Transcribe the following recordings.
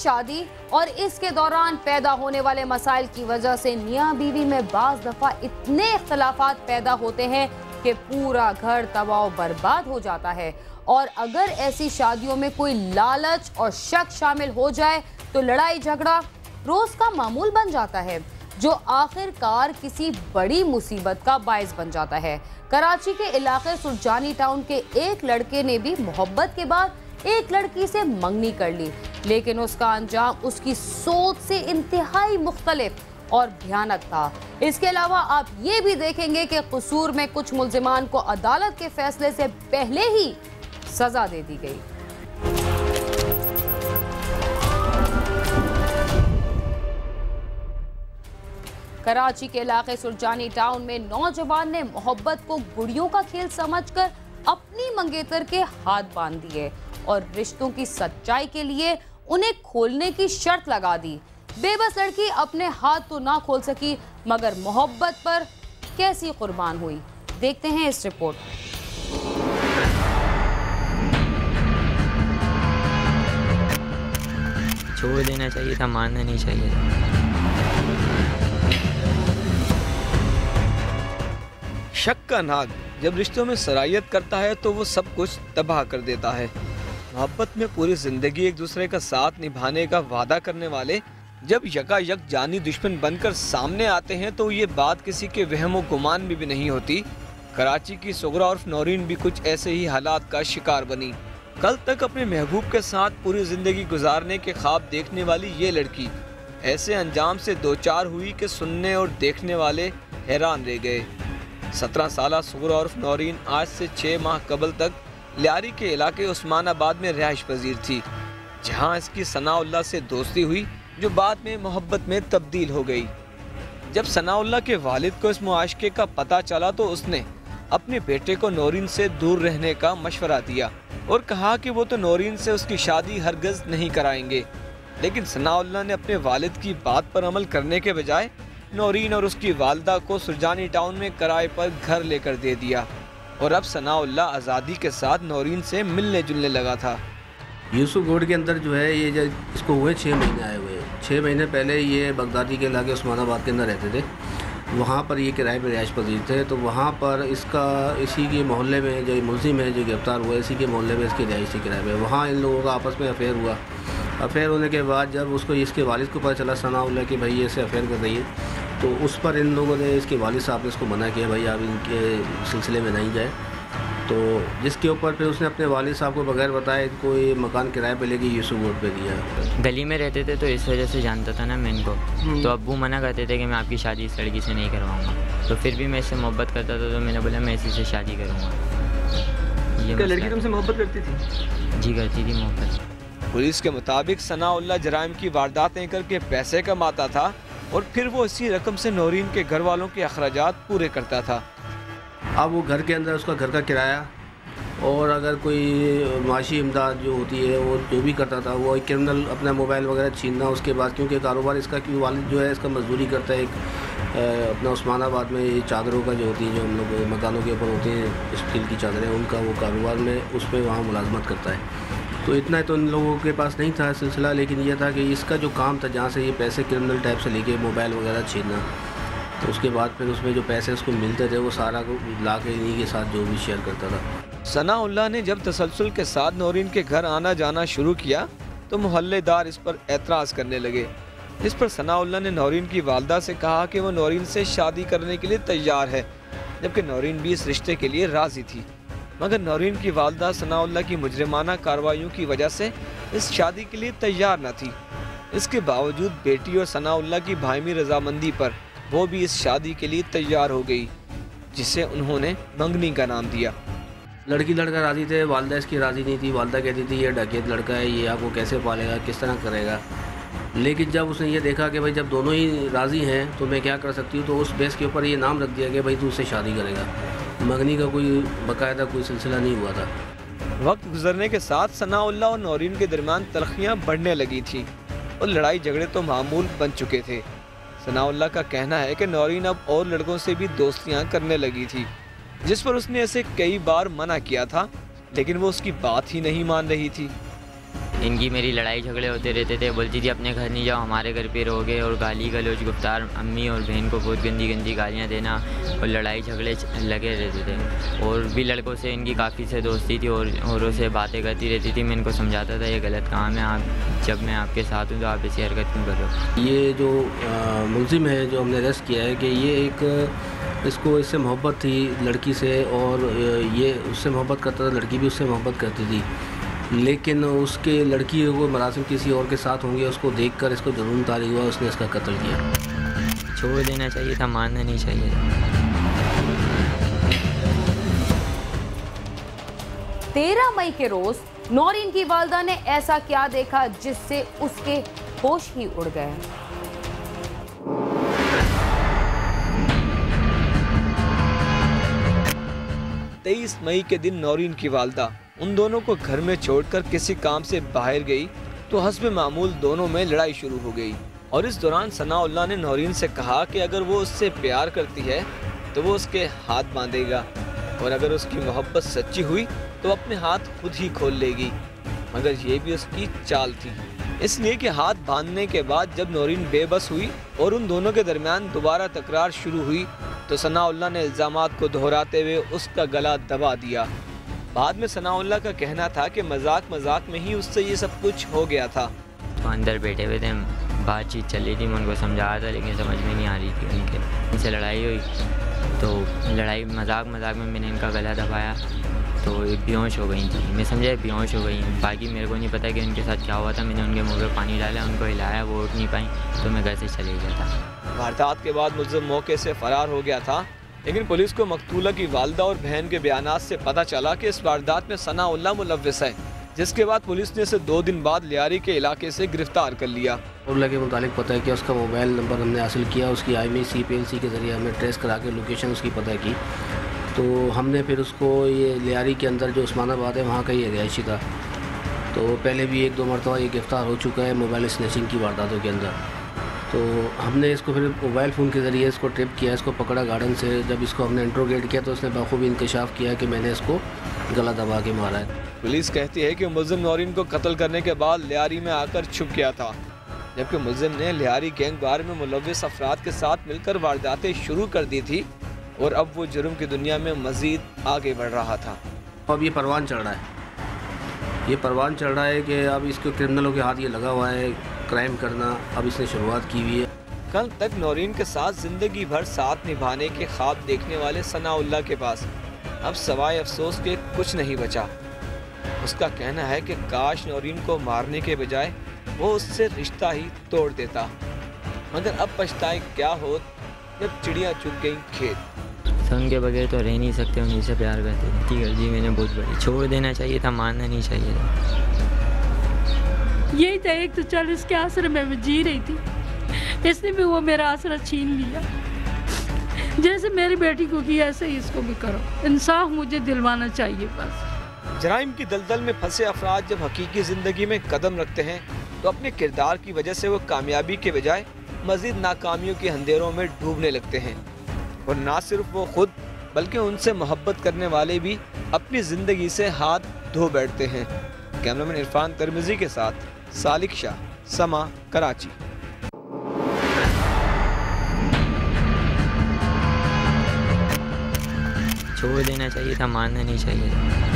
शादी और इसके दौरान पैदा होने वाले मसाइल की वजह से मियां बीवी में बाज दफा इतने इख्तलाफात पैदा होते हैं कि पूरा घर तबाह बर्बाद हो जाता है। और अगर ऐसी शादियों में कोई लालच और शक शामिल हो जाए तो लड़ाई झगड़ा रोज का मामूल बन जाता है, जो आखिरकार किसी बड़ी मुसीबत का बायस बन जाता है। कराची के इलाके सुरजानी टाउन के एक लड़के ने भी मोहब्बत के बाद एक लड़की से मंगनी कर ली, लेकिन उसका अंजाम उसकी सोच से इंतहाई मुख्तलिफ और भयानक था। इसके अलावा आप ये भी देखेंगे कि कसूर में कुछ मुल्जिमान को अदालत के फैसले से पहले ही सजा दे दी गई। कराची के इलाके सुरजानी टाउन में नौजवान ने मोहब्बत को गुड़ियों का खेल समझकर अपनी मंगेतर के हाथ बांध दिए और रिश्तों की सच्चाई के लिए उन्हें खोलने की शर्त लगा दी। बेबस लड़की अपने हाथ तो ना खोल सकी, मगर मोहब्बत पर कैसी कुर्बान हुई, देखते हैं इस रिपोर्ट। छोड़ देना चाहिए था, मानना नहीं चाहिए था। शक का नाग जब रिश्तों में सरायत करता है तो वो सब कुछ तबाह कर देता है। मोहब्बत में पूरी जिंदगी एक दूसरे का साथ निभाने का वादा करने वाले जब यकायक जानी दुश्मन बनकर सामने आते हैं तो ये बात किसी के वहम व गुमान में भी नहीं होती। कराची की सुगरा उर्फ नौरीन भी कुछ ऐसे ही हालात का शिकार बनी। कल तक अपने महबूब के साथ पूरी जिंदगी गुजारने के ख्वाब देखने वाली ये लड़की ऐसे अंजाम से दो चार हुई कि सुनने और देखने वाले हैरान रह गए। 17 साला सुगरा उर्फ नौरीन आज से 6 माह कबल तक लियारी के इलाके उस्मानाबाद में रिहाइश पजीर थी, जहां इसकी सनाउल्लाह से दोस्ती हुई जो बाद में मोहब्बत में तब्दील हो गई। जब सनाउल्लाह के वालिद को इस मुआशके का पता चला तो उसने अपने बेटे को नौरीन से दूर रहने का मशवरा दिया और कहा कि वो तो नौरीन से उसकी शादी हरगिज़ नहीं कराएंगे। लेकिन सनाउल्लाह ने अपने वालिद की बात पर अमल करने के बजाय नौरीन और उसकी वालदा को सुरजानी टाउन में किराए पर घर लेकर दे दिया और अब सनाउल्लाह आज़ादी के साथ नौरीन से मिलने जुलने लगा था। यूसुफ रोड के अंदर जो है ये इसको हुए 6 महीने आए हुए हैं। 6 महीने पहले ये बगदादी के इलाके उस्मानाबाद के अंदर रहते थे, वहाँ पर ये किराए पर रिहाइश पजीर थे। तो वहाँ पर इसका इसी के मोहल्ले में जो मुलजिम है जो गिरफ्तार हुआ इसी के मोहल्ले में इसकी रिहाइश थी किराए पर। वहाँ इन लोगों का आपस में अफेयर हुआ। अफेयर होने के बाद जब उसको इसके वालिद को पता चला सनाउल्लाह कि भाई ये ऐसे अफेयर कर रही है, तो उस पर इन लोगों ने इसके वालिद साहब ने इसको मना किया भाई आप इनके सिलसिले में नहीं जाए। तो जिसके ऊपर फिर उसने अपने वालिद साहब को बगैर बताए इनको ये मकान किराए पे लेके यूसुफ रोड पे दिया। गली में रहते थे तो इस वजह से जानता था ना मैं इनको, तो अब्बू मना करते थे कि मैं आपकी शादी इस लड़की से नहीं करवाऊँगा। तो फिर भी मैं इससे मोहब्बत करता था तो मैंने बोला मैं इसी से शादी करूँगा। ये लड़की तुमसे मोहब्बत करती थी? जी करती थी मोहब्बत। पुलिस के मुताबिक सनाउल्लाह जराइम की वारदातें करके पैसे कमाता था और फिर वो इसी रकम से नौरीन के घर वालों के अखराजात पूरे करता था। अब वो घर के अंदर उसका घर का किराया और अगर कोई माशी इमदाद जो होती है वो जो भी करता था, वो क्रिमिनल अपना मोबाइल वगैरह छीनना। उसके बाद क्योंकि कारोबार इसका क्योंकि वालिद जो है इसका मजदूरी करता है एक अपना उस्मानाबाद में ये चादरों का जो होती है जो हम लोग मकानों के ऊपर होती हैं स्टील की चादरें, उनका वो कारोबार में उस पर वहाँ मुलाजमत करता है। तो इतना तो इन लोगों के पास नहीं था सिलसिला, लेकिन यह था कि इसका जो काम था जहाँ से ये पैसे क्रिमिनल टाइप से लेके मोबाइल वगैरह छीनना, तो उसके बाद फिर उसमें जो पैसे उसको मिलते थे वो सारा ला के इन्हीं के साथ जो भी शेयर करता था। सनाउल्लाह ने जब तसलसल के साथ नौरीन के घर आना जाना शुरू किया तो मोहल्लेदार इस पर एतराज़ करने लगे। इस पर सनाउल्लाह ने नौरीन की वालदा से कहा कि वो नौरीन से शादी करने के लिए तैयार है, जबकि नौरीन भी इस रिश्ते के लिए राज़ी थी। मगर नौरीन की वालदा सनाउल्लाह की मुजरिमाना कार्रवाइयों की वजह से इस शादी के लिए तैयार न थी। इसके बावजूद बेटी और सनाउल्लाह की भाईमी रजामंदी पर वो भी इस शादी के लिए तैयार हो गई, जिसे उन्होंने मंगनी का नाम दिया। लड़की लड़का राज़ी थे, वालदा इसकी राज़ी नहीं थी। वालदा कहती थी ये डकैत लड़का है, ये आपको कैसे पालेगा, किस तरह करेगा। लेकिन जब उसने ये देखा कि भाई जब दोनों ही राज़ी हैं तो मैं क्या कर सकती हूँ, तो उस बेस के ऊपर ये नाम रख दिया कि भाई तू उससे शादी करेगा। मंगनी का कोई बाकायदा कोई सिलसिला नहीं हुआ था। वक्त गुजरने के साथ सनाउल्लाह और नौरीन के दरमियान तलखियाँ बढ़ने लगी थी और लड़ाई झगड़े तो मामूल बन चुके थे। सनाउल्लाह का कहना है कि नौरीन अब और लड़कों से भी दोस्तियाँ करने लगी थी, जिस पर उसने ऐसे कई बार मना किया था, लेकिन वो उसकी बात ही नहीं मान रही थी। इनकी मेरी लड़ाई झगड़े होते रहते थे। बोलती थी अपने घर नहीं जाओ, हमारे घर पे रहोगे, और गाली गलौज गुफ्तार, अम्मी और बहन को बहुत गंदी गंदी गालियाँ देना, और लड़ाई झगड़े लगे रहते थे। और भी लड़कों से इनकी काफ़ी से दोस्ती थी, और औरों से बातें करती रहती थी। मैं इनको समझाता था ये गलत काम है, आप जब मैं आपके साथ हूँ तो आप ऐसी हरकत क्यों कर रहे हो। ये जो मुलजिम है जो हमने अरेस्ट किया है कि ये एक इसको इससे मोहब्बत थी लड़की से, और ये उससे मोहब्बत करता था, लड़की भी उससे मोहब्बत करती थी, लेकिन उसके लड़की को मरासिम किसी और के साथ होंगे उसको देखकर इसको जुनून तारी हुआ, उसने इसका कत्ल किया। छोड़ देना चाहिए था, मानना नहीं चाहिए था। 13 मई के रोज नौरीन की वालिदा ने ऐसा क्या देखा जिससे उसके होश ही उड़ गए। तेईस मई के दिन नौरीन की वालिदा उन दोनों को घर में छोड़कर किसी काम से बाहर गई तो हस्ब मामूल दोनों में लड़ाई शुरू हो गई। और इस दौरान सनाउल्लाह ने नौरीन से कहा कि अगर वो उससे प्यार करती है तो वो उसके हाथ बांधेगा, और अगर उसकी मोहब्बत सच्ची हुई तो अपने हाथ खुद ही खोल लेगी। मगर ये भी उसकी चाल थी, इसलिए कि हाथ बांधने के बाद जब नौरीन बेबस हुई और उन दोनों के दरमियान दोबारा तकरार शुरू हुई तो सनाउल्लाह ने इल्ज़ामात को दोहराते हुए उसका गला दबा दिया। बाद में सनाउल्लाह का कहना था कि मजाक मजाक में ही उससे ये सब कुछ हो गया था। तो अंदर बैठे हुए थे, बातचीत चल रही थी, मैं उनको समझा रहा था लेकिन समझ में नहीं आ रही थी उनके। इनसे लड़ाई हुई तो लड़ाई मजाक मजाक में मैंने इनका गला दबाया तो बेहोश हो गई थी। मैं समझा बेहोश हो गई, बाकी मेरे को नहीं पता कि उनके साथ क्या हुआ था। मैंने उनके मुँह पे पानी डाला, उनको हिलाया, वो उठ नहीं पाई तो मैं घर से चले गया था। वारदात के बाद मुलज़िम मौके से फरार हो गया था, लेकिन पुलिस को मकतूला की वालिदा और बहन के बयानात से पता चला कि इस वारदात में सनाउल्लाह मुलव्विस है, जिसके बाद पुलिस ने इसे 2 दिन बाद लियारी के इलाके से गिरफ्तार कर लिया। सनाउल्लाह के मुतालिक पता है कि उसका मोबाइल नंबर हमने हासिल किया, उसकी IMEI PLC के ज़रिए हमने ट्रेस करा के लोकेशन उसकी पता की, तो हमने फिर उसको ये लियारी के अंदर जो उस्मानाबाद है वहाँ का ये रिहायशी था, तो पहले भी 1-2 मरतबा ये गिरफ्तार हो चुका है मोबाइल स्नैचिंग की वारदातों के अंदर। तो हमने इसको फिर मोबाइल फ़ोन के ज़रिए इसको ट्रिप किया, इसको पकड़ा गार्डन से। जब इसको हमने इंट्रोगेट किया तो उसने बखूबी इंकशाफ किया कि मैंने इसको गला दबा के मारा है। पुलिस कहती है कि मुलजिम नौरीन को कत्ल करने के बाद लियारी में आकर छुप गया था, जबकि मुलजिम ने लियारी गैंग वार में मुलव्विस अफराद के साथ मिलकर वारदातें शुरू कर दी थी और अब वो जुर्म की दुनिया में मजीद आगे बढ़ रहा था। अब ये परवान चढ़ रहा है, ये परवान चढ़ रहा है कि अब इसको क्रिमिनलों के हाथ ये लगा हुआ है क्राइम करना, अब इसने शुरुआत की हुई है। कल तक नौरीन के साथ जिंदगी भर साथ निभाने के ख्वाब देखने वाले सनाउल्लाह के पास अब सवाए अफसोस के कुछ नहीं बचा। उसका कहना है कि काश नौरीन को मारने के बजाय वो उससे रिश्ता ही तोड़ देता, मगर अब पछताए क्या हो जब चिड़िया चुग गई खेत। संग के बगैर तो रह नहीं सकते, उन्हीं से प्यार करते थे। ठीक है जी, मैंने बहुत बड़ी छोड़ देना चाहिए था, मानना नहीं चाहिए था। यही था, एक तो चल इसके आसरे में मैं जी रही थी, इसने भी वो मेरा आसरा छीन लिया। जैसे मेरी बेटी को किया ऐसे ही इसको भी करो, इंसाफ मुझे दिलवाना चाहिए बस। जराइम की दलदल में फंसे अफराद जब हकीकी जिंदगी में कदम रखते हैं तो अपने किरदार की वजह से वो कामयाबी के बजाय मजीद नाकामियों के अंधेरों में डूबने लगते हैं, और ना सिर्फ वो खुद बल्कि उनसे मोहब्बत करने वाले भी अपनी जिंदगी से हाथ धो बैठते हैं। कैमरामैन इरफान तिरमिजी के साथ सालिक शाह, समा, कराची। छोड़ देना चाहिए था, मानना नहीं चाहिए था।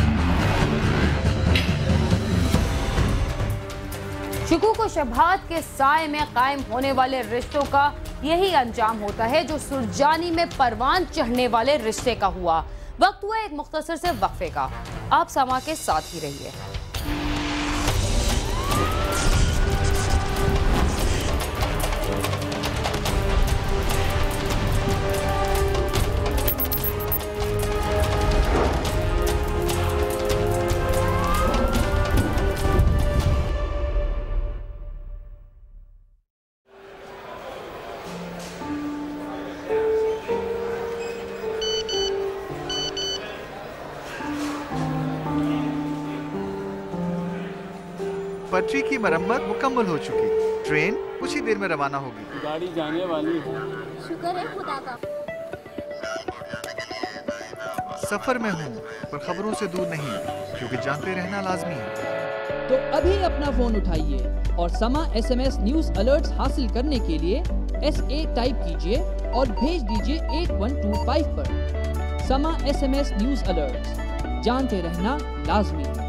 शुकूक व शुबहात के साए में कायम होने वाले रिश्तों का यही अंजाम होता है जो सुरजानी में परवान चढ़ने वाले रिश्ते का हुआ। वक्त हुआ एक मुख्तसर से वक्फे का, आप समा के साथ ही रहिए। पटरी की मरम्मत मुकम्मल हो चुकी, ट्रेन कुछ ही देर में रवाना होगी। गाड़ी जाने वाली है। शुक्र है खुदा का। सफर में हूँ पर खबरों से दूर नहीं, क्योंकि जानते रहना लाजमी है। तो अभी अपना फोन उठाइए और समा SMS न्यूज अलर्ट्स हासिल करने के लिए SA टाइप कीजिए और भेज दीजिए 8125 पर। समा SMS न्यूज अलर्ट्स, जानते रहना लाजमी।